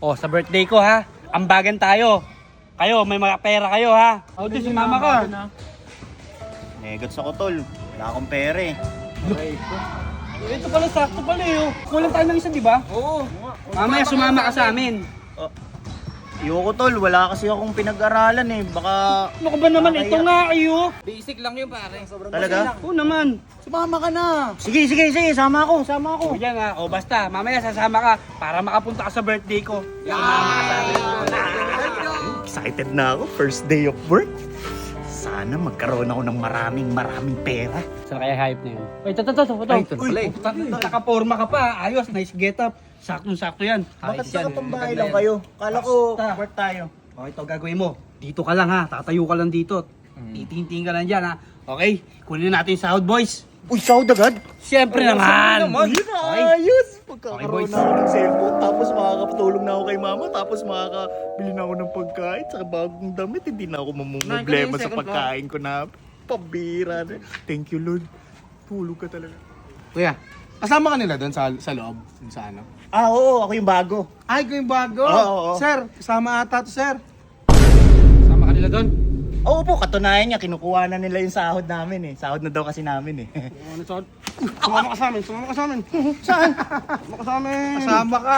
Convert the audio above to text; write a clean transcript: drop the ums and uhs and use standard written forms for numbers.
Oh, sa birthday ko ha. Ambagan tayo. Kayo, may mga pera kayo ha. O, di, sumama ka. Negats ako, tol. Wala akong pera eh. Ito pala, sakto pala eh. Oh. Kulang tayo ng isa, di ba? Oo. Mamaya sumama ka sa amin. Ayoko, tol. Wala kasi akong pinag-aralan eh. Baka... Ano ka ba naman? Ito nga ayo. Basic lang yun pare. Talaga? Oo naman. Sumama ka na. Sige. Sama ako. O yan ha. O basta, mamaya sasama ka para makapunta ka sa birthday ko. Excited na ako. First day of work. Sana magkaroon ako ng maraming pera. Saan kaya hype na yun? Ay, ito. Ay, ito na pala eh. Nakaporma ka pa. Ayos, nice get up. Saktong-sakto yan. Bakit Ayos sa yan. katambahay lang kayo? Kala ko Basta. work tayo. O, ito gagawin mo. Dito ka lang ha. Tatayo ka lang dito. Titingting ka lang dyan ha. Okay? Kunin natin yung sahod, boys. Uy, sahod agad? Siyempre naman. Yun, Okay. ayos! Okay, Pagkakaroon boys. na ako ng cellphone, tapos makakapatulong na ako kay mama, tapos makakabili na ako ng pagkain, saka bagong damit, hindi na ako mamumblema sa pagkain ko na pabira. Thank you, Lord. Tulog ka talaga. Kuya, kasama ka nila doon sa loob? Dun sa ano? Ah, oo, ako yung bago. Ay, ko yung bago. Oo. Sir, kasama ata to, sir. Sama ka nila doon. Oo po, katunayan niya, kinukuha na nila yung sahod namin eh. Sahod na daw kasi namin eh. Ano, sir? Sumama ka sa amin, sumama ka sa amin. Saan? Sumama ka sa amin. Kasama ka.